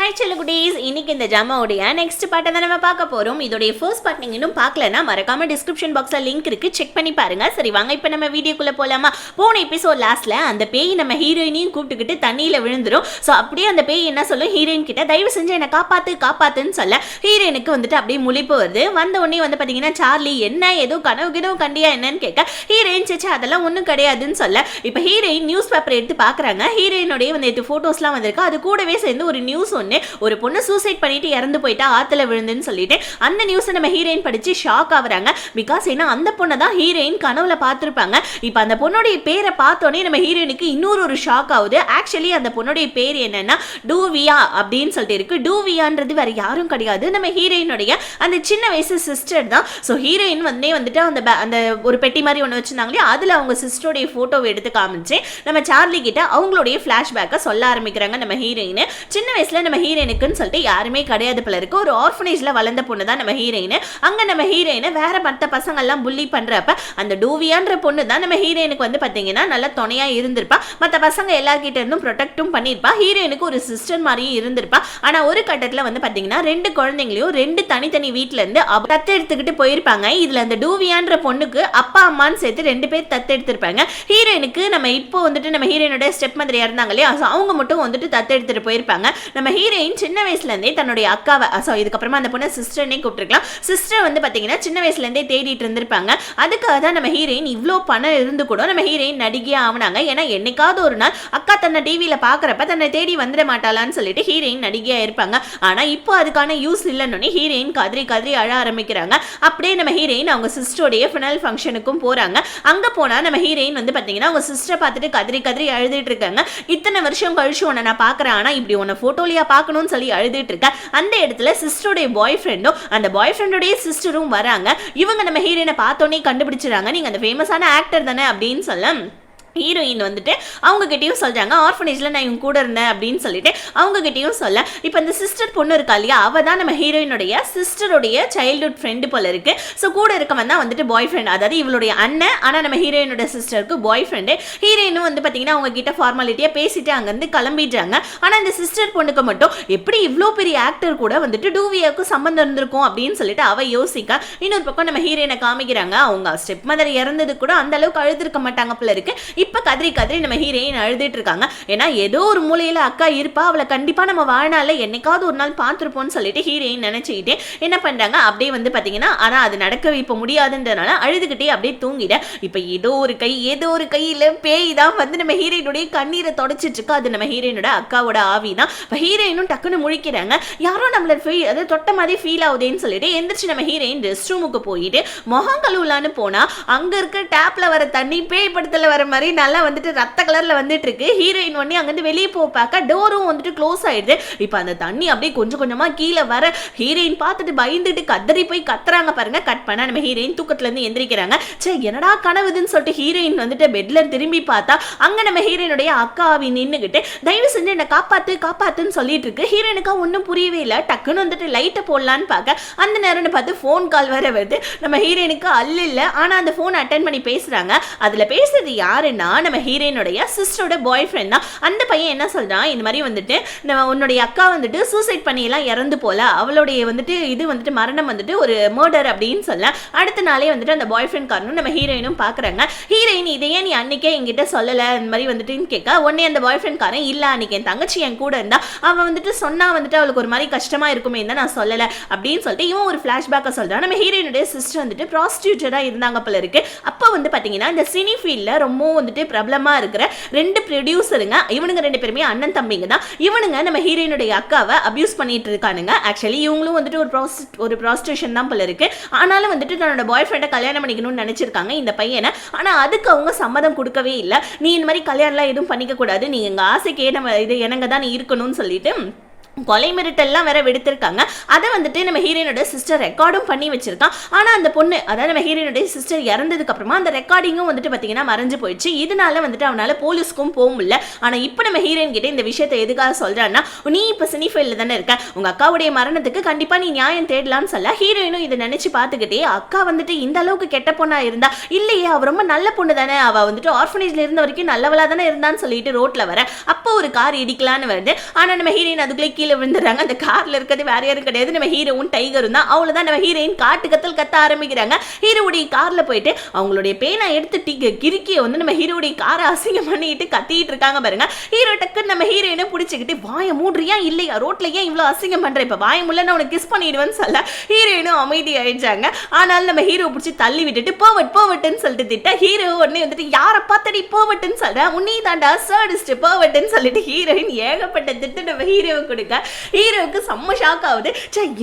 High செல்லகுட்டீஸ், இன்னைக்கு இந்த ஜாமாவுடைய next பார்ட்டை தான் நம்ம பார்க்க போகிறோம். இதோடைய ஃபர்ஸ்ட் பார்ட் நீங்கள் இன்னும் பார்க்கலன்னா மறக்காம டிஸ்கிரிப்ஷன் பாக்ஸில் லிங்க் இருக்குது, செக் பண்ணி பாருங்க. சரி வாங்க இப்போ நம்ம வீடியோக்குள்ளே போகலாமா. போன எபிசோட் லாஸ்ட்டில் அந்த பேய் நம்ம ஹீரோயினையும் கூப்பிட்டுக்கிட்டு தண்ணியில் விழுந்துடும். ஸோ அப்படியே அந்த பேய் என்ன சொல்லும், ஹீரோயின் கிட்ட தயவு செஞ்சு என்னை காப்பாற்றுன்னு சொல்ல ஹீரோயினுக்கு வந்துட்டு அப்படியே முழிப்பு வருது. வந்த உடனே வந்து பார்த்தீங்கன்னா சார்லி என்ன ஏதோ கனவு கண்டியா என்னன்னு கேட்க ஹீரோயின் சேச்சா அதெல்லாம் ஒன்றும் கிடையாதுன்னு சொல்ல இப்போ ஹீரோயின் நியூஸ் பேப்பர் எடுத்து பார்க்குறாங்க. ஹீரோயினுடைய வந்து ஃபோட்டோஸ்லாம் வந்திருக்கு. அது கூடவே சேர்ந்து ஒரு நியூஸ் ஒரு பொண்ணு சூசைட் பண்ணிட்டு இறந்து போயிட்டா ஆத்துல விழுந்துன்னு சொல்லிட்டு அந்த நியூஸை நம்ம ஹீரோயின் படிச்சு ஷாக் ஆகுறாங்க. பிகாஸ் ஏன்னா அந்த பொண்ணை தான் ஹீரோயின் கனவுல பார்த்துருப்பாங்க. இப்போ அந்த பொண்ணுடைய பேரை பார்த்தோன்னே நம்ம ஹீரோயினுக்கு இன்னொரு ஒரு ஷாக் ஆகுது. ஆக்சுவலி அந்த பொண்ணுடைய பேர் என்னன்னா டூவியா அப்படின்னு சொல்லிட்டு இருக்கு. டூவியான்றது வேற யாரும் கிடையாது, நம்ம ஹீரோயினுடைய அந்த சின்ன வயசு சிஸ்டர் தான். ஸோ ஹீரோயின் வந்துட்டு அந்த ஒரு பெட்டி மாதிரி ஒன்று வச்சிருந்தாங்களே அதில் அவங்க சிஸ்டருடைய ஃபோட்டோவை எடுத்து காமிச்சு நம்ம சார்லி கிட்ட அவங்களுடைய ஃப்ளாஷ்பேக்கை சொல்ல ஆரம்பிக்கிறாங்க. நம்ம ஹீரோயின் சின்ன வயசுல நம்ம ஹீரோயினுக்குன்னு சொல்லிட்டு யாருமே கிடையாது போல இருக்கு. ஒரு ஆர்ஃபனேஜ்ல வளர்ந்த பொண்ணு தான் நம்ம ஹீரோயின். அங்க நம்ம ஹீரோயினை வேற மற்ற பசங்க எல்லாம் புள்ளி பண்றப்ப அந்த டூவியான்ற பொண்ணு தான் நம்ம ஹீரோயினுக்கு வந்து பாத்தீங்கன்னா நல்ல துணையா இருந்திருப்பா. மற்ற பசங்க எல்லார்கிட்ட இருந்தும் ப்ரொடெக்டும் பண்ணிருப்பா. ஹீரோயினுக்கு ஒரு சிஸ்டர் மாதிரியும் இருந்திருப்பா. ஆனா ஒரு கட்டத்துல வந்து பாத்தீங்கன்னா ரெண்டு குழந்தைங்களையும் ரெண்டு தனித்தனி வீட்டுல இருந்து தத்து எடுத்துக்கிட்டு போயிருப்பாங்க. இதுல அந்த டூவியான்ற பொண்ணுக்கு அப்பா அம்மான்னு சேர்த்து ரெண்டு பேர் தத்து எடுத்திருப்பாங்க. ஹீரோயினுக்கு நம்ம இப்போ வந்துட்டு நம்ம ஹீரோயினோட ஸ்டெப் மதர் இருந்தாங்க இல்லையா, அவங்க மட்டும் வந்துட்டு தத்து எடுத்துட்டு போயிருப்பாங்க. நம்ம ஹீரோயின் சின்ன வயசுல இருந்தே தன்னுடைய அக்காவை, இதுக்கப்புறமா அந்த பொண்ணை சிஸ்டர்னே கூப்பிட்டுருக்கலாம், சிஸ்டர் வந்து பாத்தீங்கன்னா சின்ன வயசுல இருந்தே தேடிட்டு இருந்திருப்பாங்க. அதுக்காக தான் நம்ம ஹீரோயின் இவ்வளோ பணம் இருந்து கூட நம்ம ஹீரோயின் நடிகையா ஆனாங்க. ஏன்னா என்னைக்காவது ஒரு நாள் அக்கா தன்னை டிவியில பாக்குறப்ப தன்னை தேடி வந்துட மாட்டாளான்னு சொல்லிட்டு ஹீரோயின் நடிகையா இருப்பாங்க. ஆனா இப்போ அதுக்கான யூஸ் இல்லைன்னு ஹீரோயின் கதறி அழ ஆரம்பிக்கிறாங்க. அப்படியே நம்ம ஹீரோயின் அவங்க சிஸ்டருடைய ஃபினல் ஃபங்க்ஷனுக்கும் போறாங்க. அங்க போனா நம்ம ஹீரோயின் வந்து பாத்தீங்கன்னா அவங்க சிஸ்டரை பார்த்துட்டு கதறி அழுதுட்டு இருக்காங்க. இத்தனை வருஷம் கழிச்சு உன்னை நான் பாக்குறேன், ஆனா இப்படி உன்னை போட்டோலியா பார்க்கணும்னு சொல்லி அழுதுட்டு இருக்க. அந்த இடத்துல சிஸ்டருடைய பாய் ஃப்ரெண்டும் அந்த பாய் ஃப்ரெண்டுடைய சிஸ்டரும் வராங்க. இவங்க நம்ம ஹீரோயினை பார்த்தோன்னே கண்டுபிடிச்சிடறாங்க, நீங்க அந்த ஃபேமஸான ஆக்டர் தானே அப்படின்னு சொல்ல ஹீரோயின் வந்துட்டு அவங்க கிட்டேயும் சொல்றாங்க, ஆர்ஃபனேஜ்ல நான் இவங்க கூட இருந்தேன் அப்படின்னு சொல்லிட்டு அவங்க கிட்டேயும் சொல்ல இப்போ இந்த சிஸ்டர் பொண்ணு இருக்கா இல்லையா, அவ தான் நம்ம ஹீரோயினுடைய சிஸ்டருடைய சைல்ட்ஹுட் ஃப்ரெண்டு போல இருக்கு. ஸோ கூட இருக்கவன் தான் வந்துட்டு பாய் ஃப்ரெண்ட், அதாவது இவளுடைய அண்ணன். ஆனால் நம்ம ஹீரோயினோட சிஸ்டருக்கு பாய் ஃப்ரெண்டு. ஹீரோயினும் வந்து பார்த்தீங்கன்னா அவங்க கிட்ட ஃபார்மாலிட்டியாக பேசிட்டு அங்கேருந்து கிளம்பிடுறாங்க. ஆனால் இந்த சிஸ்டர் பொண்ணுக்கு மட்டும் எப்படி இவ்வளோ பெரிய ஆக்டர் கூட வந்துட்டு டூவியாவுக்கு சம்மந்தம் இருந்திருக்கும் அப்படின்னு சொல்லிட்டு அவ யோசிக்க, இன்னொரு பக்கம் நம்ம ஹீரோயினை காமிக்கிறாங்க. அவங்க ஸ்டெப் மதர் இறந்தது கூட அந்த அளவுக்கு அழுதுருக்க மாட்டாங்க போல இருக்கு. இப்ப கதறி நம்ம ஹீரோயின் அழுதுட்டு இருக்காங்க. ஏன்னா ஏதோ ஒரு மூலையில அக்கா இருப்பா, அவளை கண்டிப்பா நம்ம வாழ்நாள்ல என்னைக்காவது ஒரு நாள் பார்த்துருப்போம்னு சொல்லிட்டு ஹீரோயின் நினைச்சுக்கிட்டே என்ன பண்றாங்க, அப்படியே வந்து பாத்தீங்கன்னா ஆனா அது நடக்க இப்ப முடியாதுன்றதுனால அழுதுகிட்டே அப்படியே தூங்கிட. இப்ப ஏதோ ஒரு கையில பேய் தான் வந்து நம்ம ஹீரோயினுடைய கண்ணீரை தொடச்சிட்டு இருக்கு. அது நம்ம ஹீரோயினோட அக்காவோட ஆவி தான். இப்ப ஹீரோயினும் டக்குன்னு முழிக்கிறாங்க. யாரோ நம்மள அதாவது தொட்ட மாதிரி ஃபீல் ஆகுதுன்னு சொல்லிட்டு எந்திரிச்சு நம்ம ஹீரோயின் ரெஸ்ட் ரூமுக்கு போயிட்டு முகம் கழுவலான்னு போனா அங்க இருக்க டேப்ல வர தண்ணி பேய் படத்துல வர மாதிரி நல்லா வந்துட்டு ரத்த கலர்ல வந்துட்டு இருக்கு. ஹீரோயின் உடனே அங்கிருந்து வெளியே போக பார்க்க டோரும் வந்துட்டு க்ளோஸ் ஆயிடுது. இப்போ அந்த தண்ணி அப்படியே கொஞ்சம் கொஞ்சமா கீழே வர ஹீரோயின் பார்த்துட்டு பயந்துட்டு கதறி போய் கத்துறாங்க பாருங்க. கட் பண்ணா நம்ம ஹீரோயின் தூக்கத்துல இருந்து எந்திரிக்கிறாங்க. சே என்னடா கனவுதுன்னு சொல்லிட்டு ஹீரோயின் வந்துட்டு பெட்ல திரும்பி பார்த்தா அங்க நம்ம ஹீரோயினுடைய அக்காவி நின்னுகிட்டு தயவு செஞ்சு என்ன காப்பாத்துன்னு சொல்லிட்டு இருக்கு. ஹீரோயினுக்கா ஒன்றும் புரியவே இல்லை. டக்குன்னு வந்துட்டு லைட்டை போடலான்னு பார்க்க அந்த நேரம்னு பார்த்து ஃபோன் கால் வர வருது. நம்ம ஹீரோயினுக்கு இல்லை, ஆனா அந்த ஃபோன் அட்டன் பண்ணி பேசுறாங்க. அதுல பேசுறது யாருன்னா நம்ம ஹீரோயினுடைய சிஸ்டரோட பாய் ஃப்ரெண்ட் தான். அந்த பையன் என்ன சொல்றான், இந்த மாதிரி வந்துட்டு உன்னுடைய அக்கா வந்துட்டு சூசைட் பண்ணி எல்லாம் இறந்து போல, அவளுடைய வந்துட்டு இது வந்துட்டு மரணம் வந்துட்டு ஒரு மர்டர் அப்படின்னு சொல்ல அடுத்த நாளே வந்துட்டு அந்த பாய் ஃப்ரெண்ட் காரனும் நம்ம ஹீரோயினும் பாக்குறாங்க. ஹீரோயின் இதையே நீ அன்னைக்கே என்கிட்ட சொல்லல இந்த மாதிரி வந்துட்டு கேட்க உடனே அந்த பாய் ஃப்ரெண்ட் காரன் இல்ல அன்னைக்கு என் தங்கச்சி என் கூட இருந்தா, அவன் வந்துட்டு சொன்னா வந்துட்டு அவளுக்கு ஒரு மாதிரி கஷ்டமா இருக்குமே தான் நான் சொல்லல அப்படின்னு சொல்லிட்டு இவன் ஒரு ஃபிளாஷ்பேக்கை சொல்றான். நம்ம ஹீரோயினுடைய சிஸ்டர் வந்துட்டு ப்ராஸ்டியூட்டடா இருந்தாங்க போல இருக்கு. அப்ப வந்து பாத்தீங்கன்னா இந்த சினி ஃபீல்ட்ல ரொம்ப வந்துட்டு பிரபலமா இருக்கிற ரெண்டு ப்ரொடியூசருங்க, இவனுங்க ரெண்டு பேருமே அண்ணன் தம்பிங்க தான். இவனுங்க நம்ம ஹீரோயினுடைய அக்காவை அபியூஸ் பண்ணிட்டு இருக்கானுங்க. ஆக்சுவலி இவங்களும் வந்துட்டு ஒரு ப்ராஸ்டியூஷன் தான் போல இருக்கு. ஆனாலும் வந்துட்டு தன்னோட பாய் ஃப்ரெண்டை கல்யாணம் பண்ணிக்கணும்னு நினைச்சிருக்காங்க இந்த பையனை. ஆனா அதுக்கு அவங்க சம்மதம் கொடுக்கவே இல்லை. நீ இந்த மாதிரி கல்யாணம்லாம் எதுவும் பண்ணிக்க கூடாது, நீங்க எங்க ஆசைக்கு இது எனக்கு தான் இருக்கணும்னு சொல்லிட்டு கொலை மிரட்டெல்லாம் வேற வெடித்திருக்காங்க. அதை வந்துட்டு நம்ம ஹீரோயினோட சிஸ்டர் ரெக்கார்டும் பண்ணி வச்சிருக்கான். ஆனா அந்த பொண்ணு, அதாவது நம்ம ஹீரோயினோட சிஸ்டர் இறந்ததுக்கு அப்புறமா அந்த ரெக்கார்டிங்கும் வந்துட்டு பாத்தீங்கன்னா மறைஞ்சு போயிடுச்சு. இதனால வந்துட்டு அவனால போலீஸ்க்கும் போக முடியல. ஆனா இப்ப நம்ம ஹீரோயின் கிட்ட இந்த விஷயத்தை எதுக்காக சொல்றான்னா, நீ இப்ப சினி ஃபீல்ட்ல தானே இருக்க, உங்க அக்காவுடைய மரணத்துக்கு கண்டிப்பா நீ நியாயம் தேடலாம்னு சொல்ல ஹீரோயினும் இதை நினைச்சு பார்த்துக்கிட்டே அக்கா வந்துட்டு இந்த அளவுக்கு கெட்ட பொண்ணா இருந்தா இல்லையே, அவ ரொம்ப நல்ல பொண்ணு தானே, அவ வந்துட்டு ஆர்ஃபனேஜ்ல இருந்த வரைக்கும் நல்லவளா தானே இருந்தான்னு சொல்லிட்டு ரோட்ல வர அப்போ ஒரு கார் இடிக்கலான்னு வருது. ஆனா நம்ம ஹீரோயின் அதுக்குள்ளே கீழே விழுந்துறாங்க. அந்த கார்ல இருக்கிறது வேற யாரும் கிடையாது, நம்ம ஹீரோவும் டைகரும் தான். அவ்வளவுதான் நம்ம ஹீரோயின் காட்டு கத்தல் கத்த ஆரம்பிக்கிறாங்க. ஹீரோவுடைய கார்ல போயிட்டு அவங்களுடைய பேனா எடுத்து கிறுக்கிய வந்து நம்ம ஹீரோவுடைய காரை அசிங்கம் பண்ணிட்டு கத்திட்டு இருக்காங்க பாருங்க. ஹீரோ டக்குன்னு நம்ம ஹீரோயினை பிடிச்சிக்கிட்டு வாயை மூடுறியா இல்லையா, ரோட்ல ஏன் இவ்வளவு அசிங்கம் பண்ற, இப்ப வாய முள்ள நான் உனக்கு கிஸ் பண்ணிடுவேன்னு சொல்ல ஹீரோயினும் அமைதி ஆயிடுச்சாங்க. ஆனாலும் நம்ம ஹீரோ பிடிச்சி தள்ளி விட்டுட்டு போவட்டுன்னு சொல்லிட்டு திட்ட ஹீரோ உடனே வந்துட்டு யாரை பார்த்தடி போவட்டுன்னு சொல்ற, உன்னி தாண்டா சர்டிஸ்ட் போவட்டுன்னு சொல்லிட்டு ஹீரோயின் ஏகப்பட்ட திட்டு நம்ம ஹீரோவை கொடுக்க ஹீரோவுக்கு செம்ம ஷாக் ஆகுது.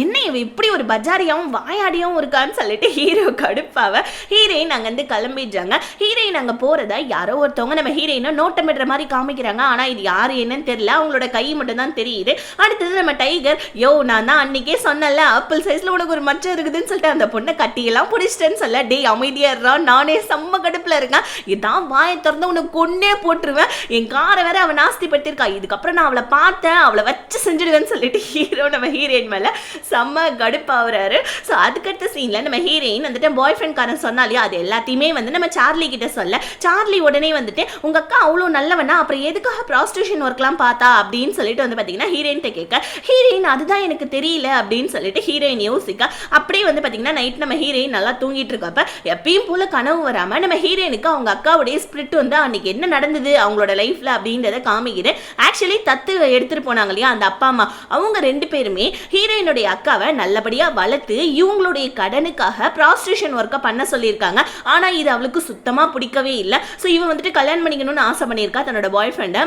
என்ன இவ இப்படி ஒரு பஜாரியாவும் வாயாடியாவும் இருக்கான்னு சொல்லிட்டு ஹீரோ கடுப்பாவ ஹீரோயின் அங்கிருந்து கிளம்பிடுறாங்க. ஹீரோயின் அங்க போறதா யாரோ ஒருத்தவங்க நம்ம ஹீரோயினை நோட்டமிடுற மாதிரி காமிக்கிறாங்க. ஆனா இது யாரு என்னன்னு தெரியல, அவங்களோட கை மட்டும் தான் தெரியுது. அடுத்தது நம்ம டைகர், யோ நான் தான் அன்னைக்கே சொன்னல ஆப்பிள் சைஸ்ல உனக்கு ஒரு மச்சம் இருக்குதுன்னு சொல்லிட்டு அந்த பொண்ணை கட்டியெல்லாம் பிடிச்சிட்டேன்னு சொல்ல டே அமைதியா இருறா, நானே செம்ம கடுப்புல இருக்கேன், இதான் வாயை திறந்து உனக்கு கொன்னே போட்டுருவேன், என் காரை வேற அவன் நாஸ்தி படுத்திருக்கா, இதுக்கப்புறம் நான் அவளை பார்த்தேன் அவளை வச்சு செஞ்சிடுவேன்னு சொல்லிட்டு ஹீரோ நம்ம ஹீரோயின் மேல செம்ம கடுப்பாகிறாரு. ஸோ அதுக்கடுத்த சீன்ல நம்ம ஹீரோயின் வந்துட்டு பாய் ஃப்ரெண்ட் காரன் சொன்னாலே அது எல்லாத்தையுமே வந்து நம்ம சார்லி கிட்ட சொல்ல சார்லி உடனே வந்துட்டு உங்க அக்கா அவ்வளோ நல்லவனா அப்புறம் எதுக்காக ப்ராஸ்டியூஷன் ஒர்க்லாம் பார்த்தா அப்படின்னு சொல்லிட்டு வந்து பார்த்தீங்கன்னா ஹீரோயின் கேட்க ஹீரோயின் அதுதான் எனக்கு தெரியல அப்படின்னு சொல்லிட்டு ஹீரோயின் யோசிக்க அப்படியே வந்து பார்த்தீங்கன்னா நைட் நம்ம ஹீரோயின் நல்லா தூங்கிட்டு இருக்கப்ப எப்பயும் போல கனவு வராம நம்ம ஹீரோயினுக்கு அவங்க அக்காவுடைய ஸ்பிரிட் வந்து அன்னைக்கு என்ன நடந்தது அவங்களோட லைஃப்ல அப்படின்றத காமிக்குது. ஆக்சுவலி தத்து எடுத்துட்டு போனாங்க இல்லையா அந்த அப்பா அம்மா, அவங்க ரெண்டு பேருமே ஹீரோயினுடைய அக்காவை நல்லபடியா வளர்த்து இவங்களுடைய கடனுக்காக ப்ராஸ்டியூஷன் ஒர்க்கை பண்ண சொல்லியிருக்காங்க. ஆனா இது அவளுக்கு சுத்தமா பிடிக்கவே இல்லை. ஸோ இவன் வந்துட்டு கல்யாணம் பண்ணிக்கணும்னு ஆசை பண்ணியிருக்கா தன்னோட பாய் ஃப்ரெண்டை.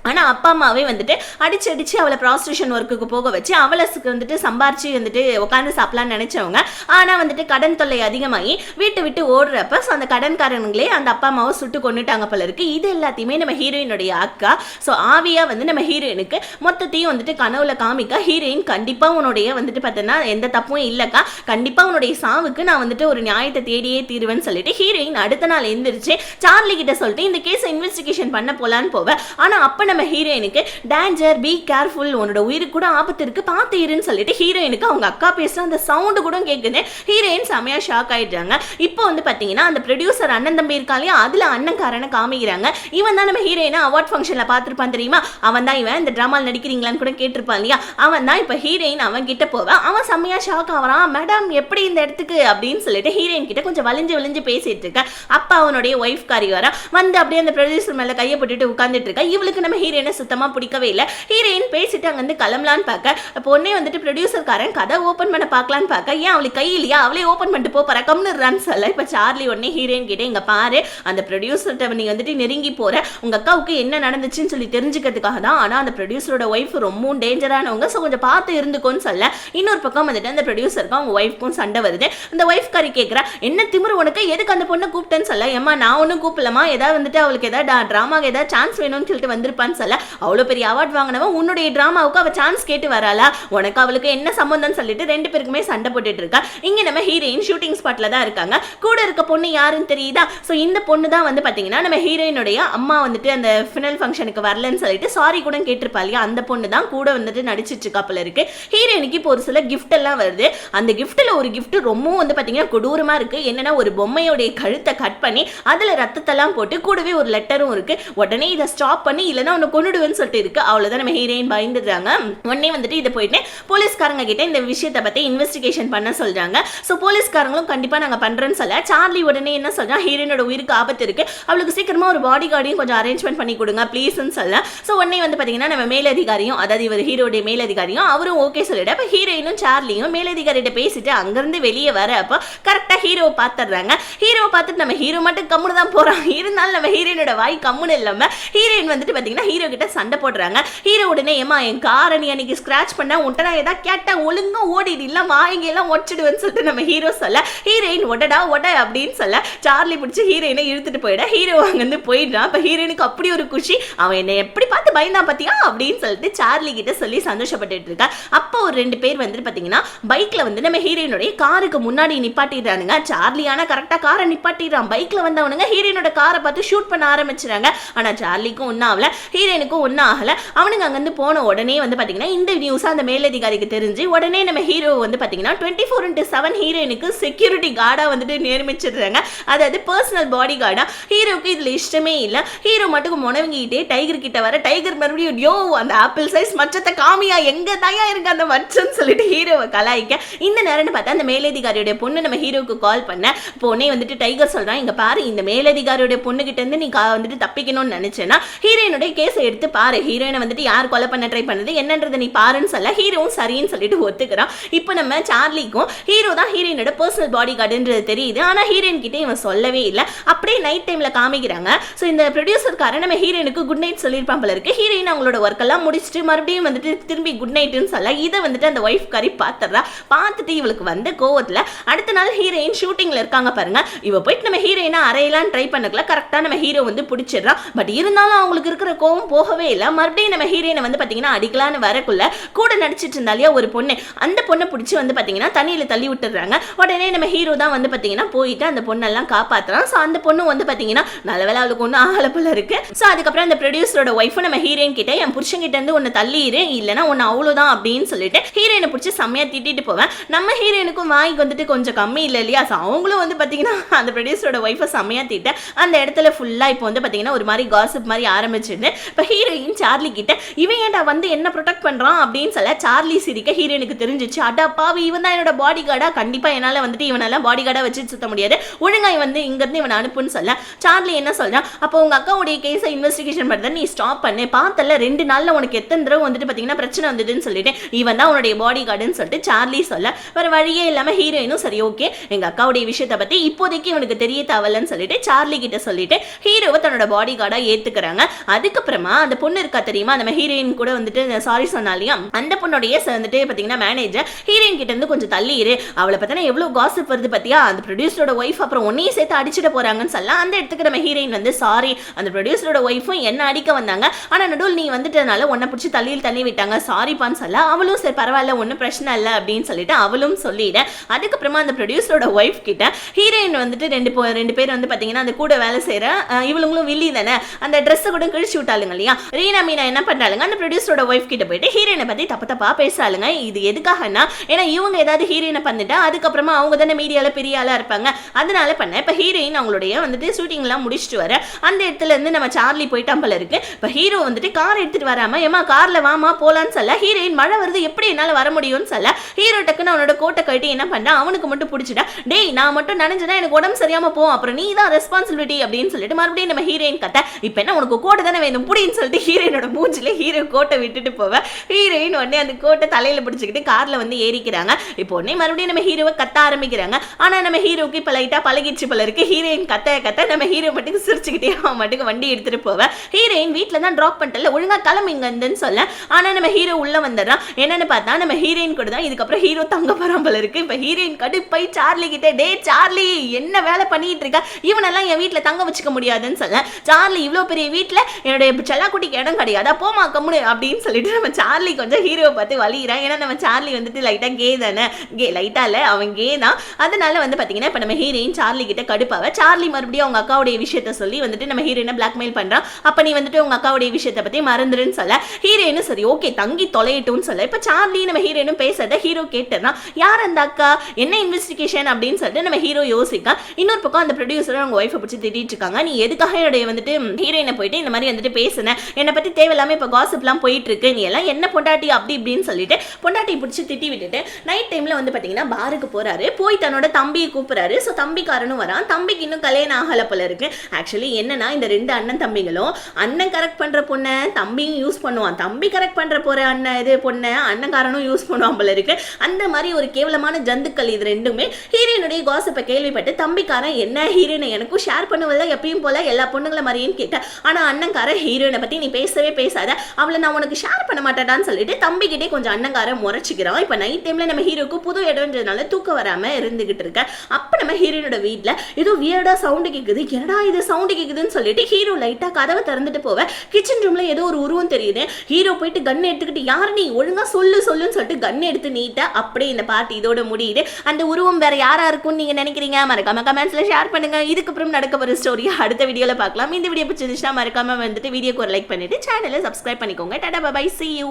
ஆனால் அப்பா அம்மாவே வந்துட்டு அடிச்சு அவளை ப்ராஸ்டியூஷன் ஒர்க்குக்கு போக வச்சு அவளுக்கு வந்துட்டு சம்பாரிச்சு வந்துட்டு உட்காந்து சாப்பிடலான்னு நினைச்சவங்க. ஆனால் வந்துட்டு கடன் தொல்லை அதிகமாகி வீட்டை விட்டு ஓடுறப்ப ஸோ அந்த கடன்காரங்களே அந்த அப்பா அம்மாவை சுட்டு கொண்டுட்டாங்க போல இருக்கு. இது எல்லாத்தையுமே நம்ம ஹீரோயினுடைய அக்கா ஸோ ஆவியா வந்து நம்ம ஹீரோயினுக்கு மொத்தத்தையும் வந்துட்டு கனவுல காமிக்க ஹீரோயின் கண்டிப்பாக உன்னுடைய வந்துட்டு பார்த்தோன்னா எந்த தப்பும் இல்லைக்கா, கண்டிப்பாக உன்னுடைய சாவுக்கு நான் வந்துட்டு ஒரு நியாயத்தை தேடியே தீருவேன்னு சொல்லிட்டு ஹீரோயின் அடுத்த நாள் எந்திரிச்சு சார்லி கிட்ட சொல்லிட்டு இந்த கேஸை இன்வெஸ்டிகேஷன் பண்ண போலான்னு போவேன். ஆனால் அப்போ நம்ம ஹீரோயினுக்கு டேஞ்சர் பி கேர்ஃபுல் உன்னோட உயிருக்கு கூட ஆபத்து இருக்கு பார்த்து இருன்னு சொல்லிட்டு ஹீரோயினுக்கு அவங்க அக்கா பேசுற அந்த சவுண்டு கூட கேட்குது. ஹீரோயின் செமையா ஷாக் ஆயிடுறாங்க. இப்போ வந்து பாத்தீங்கன்னா அந்த ப்ரொடியூசர் அண்ணன் தம்பி இருக்காலையா அதுல அண்ணன்காரனை காமிக்கிறாங்க. இவன் தான் நம்ம ஹீரோயினை அவார்ட் ஃபங்க்ஷன்ல பார்த்துருப்பான் தெரியுமா, அவன் தான் இவன் இந்த டிராமாவில் நடிக்கிறீங்களான்னு கூட கேட்டிருப்பான் இல்லையா, அவன் தான் இப்போ ஹீரோயின் அவன் கிட்ட போவேன். அவன் செம்மையா ஷாக் ஆகிறான், மேடம் எப்படி இந்த இடத்துக்கு அப்படின்னு சொல்லிட்டு ஹீரோயின் கிட்ட கொஞ்சம் வலிஞ்சு பேசிட்டு இருக்க. அப்ப அவனுடைய ஒய்ஃப் காரி வர வந்து அப்படியே அந்த ப்ரொடியூசர் மேல கையை போட்டுட்டு உட்கார்ந்துட்டு இருக்கா. இவளுக்கு நம்ம ஹீரோயினை சுத்தமா பிடிக்கவே இல்லை. ஹீரோயின் பேசிட்டு அங்க வந்து கிளம்பலான்னு பார்க்க பொண்ணே வந்துட்டு ப்ரொடியூசர்காரன் கதை ஓப்பன் பண்ண பார்க்கலான்னு பார்க்க ஏன் அவளுக்கு கை இல்லையா அவளே ஓப்பன் பண்ணிட்டு போற கம்னுறான்னு சொல்ல இப்ப சார்லி உடனே ஹீரோயின் கிட்ட இங்க பாரு அந்த ப்ரொடியூசர்கிட்ட நீ வந்துட்டு நெருங்கி போற உங்க அக்காவுக்கு என்ன நடந்துச்சுன்னு சொல்லி தெரிஞ்சுக்கிறதுக்காக தான். ஆனா அந்த ப்ரொடியூசரோட ஒய்ஃப் ரொம்பவும் டேஞ்சரானவங்க, ஸோ கொஞ்சம் பார்த்து இருந்துக்கோன்னு சொல்ல இன்னொரு பக்கம் வந்துட்டு அந்த ப்ரொடியூசருக்கும் அவங்க ஒய்ஃப்க்கும் சண்டை வருது. அந்த ஒய்ஃப் காரி கேட்குறா என்ன திமிரு உனக்கு, எதுக்கு அந்த பொண்ணை கூப்பிட்டேன்னு சொல்ல ஏமா நான் ஒன்றும் கூப்பிடலாமா, ஏதாவது வந்துட்டு அவளுக்கு ஏதாவது ட்ராமாவுக்கு ஏதாவது சான்ஸ் வேணும்னு சொல்லிட்டு வந்திருப்பான்னு சொல்ல அவ்வளோ பெரிய அவார்ட் வாங்கினவன் உன்னுடைய டிராமாவுக்கு அவ சான்ஸ் கேட்டு வராளா, உனக்கு அவளுக்கு என்ன சம்பந்தம் சொல்லிட்டு ரெண்டு பேருக்குமே சண்டை போட்டுட்டு இருக்கா. இங்க நம்ம ஹீரோயின் ஷூட்டிங் ஸ்பாட்ல தான் இருக்காங்க. கூட இருக்க பொண்ணு யாருன்னு தெரியுதா, ஸோ இந்த பொண்ணு தான் வந்து பாத்தீங்கன்னா நம்ம ஹீரோயினுடைய அம்மா வந்துட்டு அந்த ஃபினல் ஃபங்க்ஷனுக்கு வரலன்னு சொல்லிட்டு சாரி கூட கேட்டிருப்பா இல்லையா, அந்த பொண்ணு தான் கூட வந்துட்டு நடிச்சிட்டு இருக்காப்புல இருக்கு. ஹீரோயினுக்கு இப்போ ஒரு சில கிஃப்ட் எல்லாம் வருது. அந்த கிஃப்ட்ல ஒரு கிஃப்ட் ரொம்பவும் வந்து பாத்தீங்கன்னா கொடூரமா இருக்கு. என்னன்னா ஒரு பொம்மையோடைய கழுத்தை கட் பண்ணி அதுல ரத்தத்தெல்லாம் போட்டு கூடவே ஒரு லெட்டரும் இருக்கு. உடனே இதை ஸ்டாப் பண்ணி இல்லைன்னா உன்னை கொண்டுடுவேன்னு சொல்லிட்டு இருக்கு. அவ்வளவுதான் நம்ம ஹீரோயின் பயந்துடுறாங்க. உடனே வந்துட்டு இதை போயிட்டு போலீஸ்காரங்க கிட்ட இந்த விஷயத்தை பத்தி இன்வெஸ்டிகேஷன் பண்ண சொல்றாங்க. ஸோ போலீஸ்காரங்களும் கண்டிப்பா நாங்க பண்றோம்னு சொல்ல சார்லி உடனே என்ன சொல்றான், ஹீரோயினோட உயிருக்கு ஆபத்து இருக்கு, அவளுக்கு சீக்கிரமா ஒரு பாடி கார்டையும் கொஞ்சம் அரேஞ்ச்மெண்ட் பண்ணி கொடுங்க ப்ளீஸ்ன்னு சொல்ல. ஸோ உடனே வந்து பாத்தீங்கன்னா நம்ம மேலதிகாரியும் அதாவது இவர் ஹீரோடைய மேலதிகாரியும் அவரும் ஓகே சொல்லிட்டு அப்ப ஹீரோயினும் சார்லியும் மேலதிகாரிட்ட பேசிட்டு அங்கிருந்து வெளியே வர அப்போ கரெக்டா ஹீரோவை பார்த்துடுறாங்க. ஹீரோவை பார்த்துட்டு நம்ம ஹீரோ மட்டும் கம்முனு தான் போறான். இருந்தாலும் நம்ம ஹீரோயினோட வாய் கம்முன்னு இல்லாம ஹீரோயின் வந்துட்டு பாத்தீங்கன்னா ஹீரோ கிட்ட சண்டை போடுறாங்க. ஹீரோ உடனே ஏமா என் காரை நீ அன்னைக்கு ஸ்கிராச் பண்ண உன்ட்ட நான் ஏதாவது கேட்டா ஒழுங்கா ஓடிடு இல்ல வாய்ங்க எல்லாம் ஒடிச்சிடுவேன்னு சொல்லிட்டு நம்ம ஹீரோ சொல்ல ஹீரோயின் ஒடடா ஒட அப்படின்னு சொல்ல சார்லி பிடிச்சி ஹீரோயினை இழுத்துட்டு போயிட. ஹீரோ அங்கிருந்து போயிடுறான். அப்ப ஹீரோயினுக்கு அப்படி ஒரு குஷி, அவன் என்னை எப்படி பார்த்து பயந்தா பாத்தியா அப்படின்னு சொல்லிட்டு சார்லி கிட்ட சொல்லி சந்தோஷப்பட்டு இருக்கா. அப்போ ஒரு ரெண்டு பேர் வந்துட்டு பாத்தீங்கன்னா பைக்ல வந்து நம்ம ஹீரோயினுடைய காருக்கு முன்னாடி நிப்பாட்டிடுறானுங்க. சார்லியான கரெக்டா காரை நிப்பாட்டிடுறான். பைக்ல வந்தவனுங்க ஹீரோயினோட காரை பார்த்து ஷூட் பண்ண ஆரம்பிச்சுறாங்க. ஆனா சார்லிக்கும் ஒன்னும் ஆகல. ஹீரோயினுக்கும் ஒன்றும் ஆகலை. அவனுங்க அங்கேருந்து போன உடனே வந்து பார்த்தீங்கன்னா இந்த நியூஸ் அந்த மேலதிகாரிக்கு தெரிஞ்சு உடனே நம்ம ஹீரோ வந்து பார்த்தீங்கன்னா 24/7 ஹீரோயினுக்கு செக்யூரிட்டி கார்டாக வந்துட்டு நியமிச்சிடுறாங்க. அதாவது பர்சனல் பாடி கார்டா. ஹீரோக்கு இதில் இஷ்டமே இல்லை. ஹீரோ மட்டும் முனவங்கிட்டே டைகர் கிட்ட வர டைகர் மறுபடியும் யோ அந்த ஆப்பிள் சைஸ் மச்சத்தை காமியா எங்க தாயா இருக்கு அந்த மச்சன்னு சொல்லிட்டு ஹீரோவை கலாய்க்க இந்த நேரம்னு பார்த்தா அந்த மேலதிகாரியோட பொண்ணு நம்ம ஹீரோக்கு கால் பண்ண பொண்ணே வந்துட்டு டைகர் சொல்றான், இங்க பாரு இந்த மேலதிகாரியோட பொண்ணு கிட்ட இருந்து நீ வந்துட்டு தப்பிக்கணும்னு நினைச்சேன்னா ஹீரோயினுடைய கேஸை எடுத்து பாரு, ஹீரோயினை வந்துட்டு யார் கொலை பண்ண ட்ரை பண்ணது என்னன்றதை நீ பாருன்னு சொல்ல ஹீரோவும் சரின்னு சொல்லிட்டு ஒத்துக்கிறான். இப்போ நம்ம சார்லிக்கும் ஹீரோ தான் ஹீரோயினோட பர்சனல் பாடி கார்டுன்றது தெரியுது. ஆனா ஹீரோயின் கிட்ட இவன் சொல்லவே இல்லை. அப்படியே நைட் டைம்ல காமிக்கிறாங்க. ஸோ இந்த ப்ரொடியூசர்காரன் நம்ம ஹீரோயினுக்கு குட் நைட் சொல்லியிருப்பான் போல இருக்கு. ஹீரோயின் அவங்களோட ஒர்க் எல்லாம் முடிச்சுட்டு மறுபடியும் வந்துட்டு திரும்பி குட் நைட்னு சொல்ல இதை வந்துட்டு அந்த ஒய்ஃப் காரி பார்த்துறா. பார்த்துட்டு இவளுக்கு வந்த கோவத்தில் அடுத்த நாள் ஹீரோயின் ஷூட்டிங்ல இருக்காங்க பாருங்க. இவ போயிட்டு நம்ம ஹீரோயினை அறையெல்லாம் ட்ரை பண்ணக்கல. கரெக்டாக நம்ம ஹீரோ வந்து பிடிச்சிடறா. பட் இருந்தாலும் அவங்களுக்கு இருக்கிற கோவம் போகவே இல்லை. மறுபடியும் நம்ம ஹீரோயினை வந்து பார்த்தீங்கன்னா அடிக்கலான்னு வரக்குள்ள கூட நடிச்சிட்டு இருந்தாலியா ஒரு பொண்ணு, அந்த பொண்ணை பிடிச்சி வந்து பார்த்தீங்கன்னா தண்ணியில் தள்ளி விட்டுறாங்க. உடனே நம்ம ஹீரோ தான் வந்து பார்த்தீங்கன்னா போயிட்டு அந்த பொண்ணெல்லாம் காப்பாற்றுறான். ஸோ அந்த பொண்ணு வந்து பார்த்தீங்கன்னா நல்ல வேலை அவளுக்கு ஒன்றும் ஆகலை போல இருக்கு. ஸோ அதுக்கப்புறம் அந்த ப்ரொடியூசரோட ஒய்ஃபு நம்ம ஹீரோயின் கிட்ட என் புருஷன் கிட்ட இருந்து ஒன்று தள்ளிடு இல்லைன்னா ஒன்று அவ்வளோதான் அப்படின்னு சொல்லிட்டு ஹீரோயினை பிடிச்சி செம்மையா திட்டிட்டு போவேன். நம்ம ஹீரோயினுக்கும் வாய்க்கு வந்துட்டு கொஞ்சம் கம்மி இல்லை இல்லையா? ஸோ அவங்களும் வந்து பார்த்தீங்கன்னா அந்த ப்ரொடியூசரோட ஒய்ஃபை செம்மையா திட்ட அந்த இடத்துல ஃபுல்லாக இப்போ வந்து பார்த்தீங்கன்னா ஒரு மாதிரி காசிப் மாதிரி ஆரம்பிச்சிருந்து இப்போ ஹீரோயின் சார்லி கிட்ட இவன் ஏன்டா வந்து என்ன ப்ரொடெக்ட் பண்ணுறான் அப்படின்னு சொல்ல சார்லி சிரிக்க ஹீரோயினுக்கு தெரிஞ்சிச்சு. அடாப்பாவி இவன் தான் என்னோட பாடி கார்டா, கண்டிப்பாக என்னால் வந்துட்டு இவனெல்லாம் பாடி கார்டாக வச்சு சுத்த முடியாது, ஒழுங்காய் வந்து இங்கேருந்து இவன் அனுப்புன்னு சொல்ல சார்லி என்ன சொல்கிறான், அப்போ உங்கள் அக்காவுடைய கேஸை இன்வெஸ்டிகேஷன் பண்ணுறத நீ ஸ்டாப் பண்ணு, பார்த்தல 2 நாளில் உனக்கு எத்தனை தடவை வந்துட்டு பார்த்தீங்கன்னா பிரச்சனை வந்ததுன்னு சொல்லிட்டு இவன் தான் உன்னுடைய பாடி கார்டுன்னு சொல்லிட்டு சார்லி சொல்ல வேறு வழியே இல்லாமல் ஹீரோயினும் சரி ஓகே எங்கள் அக்காவுடைய விஷயத்தை பற்றி இப்போதைக்கு இவனுக்கு தெரிய தேவையில்லைன்னு சொல்லிட்டு சார்லி கிட்ட சொல்லிட்டு ஹீரோவை தன்னோட பாடி கார்டாக ஏற்றுக்கிறாங்க. அதுக்கப்புறமா அந்த பொண்ணு இருக்கா தெரியுமா, நம்ம ஹீரோயின் கூட வந்துட்டு சாரி சொன்னாலையா அந்த பொண்ணுடைய வந்துட்டு பார்த்தீங்கன்னா மேனேஜர் ஹீரோயின் கிட்ட இருந்து கொஞ்சம் தள்ளிடு, அவளை பார்த்தா எவ்வளோ காசிப் வருது பார்த்தியா, அந்த ப்ரொடியூசரோட ஒய்ஃப் அப்புறம் ஒன்னையும் சேர்த்து அடிச்சுட்டு போறாங்கன்னு சொல்லலாம். அந்த இடத்துக்கு நம்ம ஹீரோயின் வந்து சாரி அந்த ப்ரொடியூசரோட ஒய்ஃபும் என்ன அடிக்க வந்தாங்க, ஆனால் நடுவில் நீ வந்துட்டனால உன்னை பிடிச்சி தள்ளி விட்டாங்க சாரிப்பான்னு சொல்ல அவளும் சரி பரவாயில்ல ஒன்றும் பிரச்சனை இல்லை அப்படின்னு சொல்லிட்டு அவளும் சொல்லிட. அதுக்கப்புறமா அந்த ப்ரொடியூசரோட ஒய்ஃப் கிட்ட ஹீரோயின் வந்துட்டு ரெண்டு பேர் வந்து பார்த்தீங்கன்னா அந்த கூட வேலை செய்கிற இவளுங்களும் வில்லி தானே அந்த ட்ரெஸ்ஸை கூட கிழிச்சு விட்டாளுங்க இல்லையா. ரீனா மீனா என்ன பண்ணுறாளுங்க, அந்த ப்ரொடியூசரோட ஒய்ஃப் கிட்ட போயிட்டு ஹீரோயினை பற்றி தப்பா பேசுறாளுங்க. இது எதுக்காகனா ஏன்னா இவங்க ஏதாவது ஹீரோயினை பண்ணிட்டா அதுக்கப்புறமா அவங்க தானே மீடியாவில் பெரிய ஆளாக இருப்பாங்க, அதனால பண்ண. இப்போ ஹீரோயின் அவங்களுடைய வந்துட்டு ஷூட்டிங்லாம் முடிச்சுட்டு வர அந்த இடத்துல இருந்து நம்ம சார்லி போயிட்டான் போல இருக்கு. இப்போ ஹீரோ வந்துட்டு கார் எடுத்துட்டு வராம ஏமா கார்ல வாமா போலான்னு சொல்ல ஹீரோயின் மழை வருது எப்படி என்னால் வர முடியும்னு சொல்ல ஹீரோ டக்குன்னு அவனோட கோட்டை கட்டி என்ன பண்ணா அவனுக்கு மட்டும் பிடிச்சிட்டா, டேய் நான் மட்டும் நினைஞ்சேன்னா எனக்கு உடம்பு சரியாம போகும் அப்புறம் நீ தான் ரெஸ்பான்சிபிலிட்டி அப்படின்னு சொல்லிட்டு மறுபடியும் நம்ம ஹீரோயின் கத்த இப்போ என்ன உனக்கு கோட்டை தானே வேணும் புடின்னு சொல்லிட்டு ஹீரோயினோட மூஞ்சில ஹீரோ கோட்டை விட்டுட்டு போவேன். ஹீரோயின் உடனே அந்த கோட்டை தலையில பிடிச்சிக்கிட்டு கார்ல வந்து ஏறிக்கிறாங்க. இப்போ உடனே மறுபடியும் நம்ம ஹீரோவை கத்த ஆரம்பிக்கிறாங்க. ஆனா நம்ம ஹீரோக்கு இப்போ லைட்டா பழகிடுச்சு போல இருக்கு. ஹீரோயின் கத்த நம்ம ஹீரோ மட்டும் சிரிச்சுக்கிட்டே அவன் மட்டும் வண்டி எடுத்துட்டு போவேன். ஹீரோயின் வீட்டில் தான் ட்ராப் பண்ணிட்டல ஒழுங்கா கிளம்பிங்கன்னு சொல்ல ஆனா நம்ம ஹீரோ உள்ள வந்துடுறான். என்னன்னு பார்த்தா நம்ம ஹீரோயின் கூட தான் இதுக்கப்புறம் ஹீரோ தங்க போறான் போல இருக்கு. இப்போ ஹீரோயின் கடுப்பாய் சார்லி கிட்ட டே சார்லி என்ன வேலை பண்ணிட்டு இருக்கா, இவனெல்லாம் என் வீட்டில் தங்க வச்சுக்க முடியாதுன்னு சொல்ல சார்லி இவ்வளோ பெரிய வீட்டில் என்னுடைய செல்லாக்குட்டிக்கு இடம் கிடையாது போமா கம்முனு அப்படின்னு சொல்லிட்டு நம்ம சார்லி கொஞ்சம் ஹீரோவை பார்த்து வலிகிறான். ஏன்னா நம்ம சார்லி வந்துட்டு லைட்டாக கே தானே, லைட்டா இல்லை அவன் கே தான். அதனால வந்து பார்த்தீங்கன்னா இப்போ நம்ம ஹீரோயின் சார்லி கிட்ட கடுப்பாவ சார்லி மறுபடியும் அவங்க அக்காவுடைய விஷயத்த சொல்லி வந்துட்டு நம்ம ஹீரோயினை பிளாக்மெயில் பண்ணுறான். அப்போ நீ வந்துட்டு உங்க அக்காவுடைய விஷயத்தை பற்றி மறந்துருன்னு சொல்ல ஹீரோயினும் சரி ஓகே தங்கி தொலையிட்டும்னு சொல்ல இப்போ சார்லி நம்ம ஹீரோயினும் பேசுறத ஹீரோ கேட்டுறான். யார் அந்த அக்கா என்ன இன்வெஸ்டிகேஷன் அப்படின்னு சொல்லிட்டு நம்ம ஹீரோ யோசிக்கா. இன்னொரு பக்கம் அந்த ப்ரொடியூசரும் அவங்க ஒய்ஃபை பிடிச்சி திட்டிட்டு இருக்காங்க. நீ எதுக்காக என்னுடைய வந்துட்டு ஹீரோயினை போயிட்டு இந்த மாதிரி வந்துட்டு பேசுனேன், என்னை பற்றி தேவையில்லாமல் இப்போ காசிப்லாம் போயிட்டு இருக்கு, நீ எல்லாம் என்ன பொண்டாட்டி அப்படி இப்படின்னு சொல்லிட்டு பொண்டாட்டியை பிடிச்சி திட்டி விட்டுட்டு நைட் டைம்ல வந்து பார்த்தீங்கன்னா பாருக்கு போறாரு. போய் தன்னோட தம்பியை கூப்பிடுறாரு. ஸோ தம்பிக்காரனும் வரான். தம்பிக்கு இன்னும் கல்யாணம் ஆகலை போல இருக்கு. ஆக்சுவலி என்னன்னா இந்த 2 அண்ணன் தம்பிகளும் அண்ணன் கரெக்ட் பண்ற பொண்ணை தம்பியும் யூஸ் பண்ணுவான், தம்பி கரெக்ட் பண்ற போற அண்ணன் இது பொண்ணை அண்ணன்காரனும் யூஸ் பண்ணுவான் போல இருக்கு. அந்த மாதிரி ஒரு கேவலமான ஜந்துக்கள் இது ரெண்டுமே. ஹீரோயினுடைய காசிப்பை கேள்விப்பட்டு தம்பிக்காரன் என்ன ஹீரோயினை எனக்கும் ஷேர் பண்ணுவதில்ல எப்பயும் போல எல்லா பொண்ணுங்களை மாதிரியும் கேட்டேன். ஆனா அண்ணன்காரன் ஹீரோயினை பத்தி நீ பேசவே பேசாத, அவளை நான் உனக்கு ஷேர் பண்ண மாட்டேடான்னு சொல்லிட்டு தம்பிக்கிட்டே கொஞ்சம் அண்ணன்காரன் முறைச்சிக்கிறான். இப்போ நைட் டைம்ல நம்ம ஹீரோக்கு புது இடம்ன்றதுனால தூக்கம் வராம இருந்துகிட்டு இருக்க. அப்ப நம்ம ஹீரோயினோட வீட்டுல ஏதோ வியர்டா சவுண்டு கேக்குது, என்னடா இது சவுண்டு கேக்குதுன்னு சொல்லிட்டு ஹீரோ லைட்டா கதவை திறந்துட்டு போவ கிச்சன் ரூம்ல ஏதோ ஒரு உருவம் தெரியுது. ஹீரோ போயிட்டு கன் எடுத்துக்கிட்டு யார் நீ ஒழுங்கா சொல்லுன்னு சொல்லிட்டு கன் எடுத்து நீட்ட. அப்படியே இந்த பார்ட்டி இதோட முடியுது. அந்த உருவம் வேற யாரா இருக்கும்னு நீங்க நினைக்கிறீங்க மறக்காம கமெண்ட்ஸ்ல ஷேர் பண்ணுங்க. இதுக்கப்புறம் நடக்க போற ஸ்டோரி அடுத்த வீடியோல பார்க்கலாம். இந்த வீடியோ பிடிச்சிருந்துச்சுன்னா மறக்காம வந்துட்டு வீடியோ வீடியோக்கு ஒரு லைக் பண்ணிட்டு சேனலை சப்ஸ்கிரைப் பண்ணிக்கோங்க. Tata bye, see you.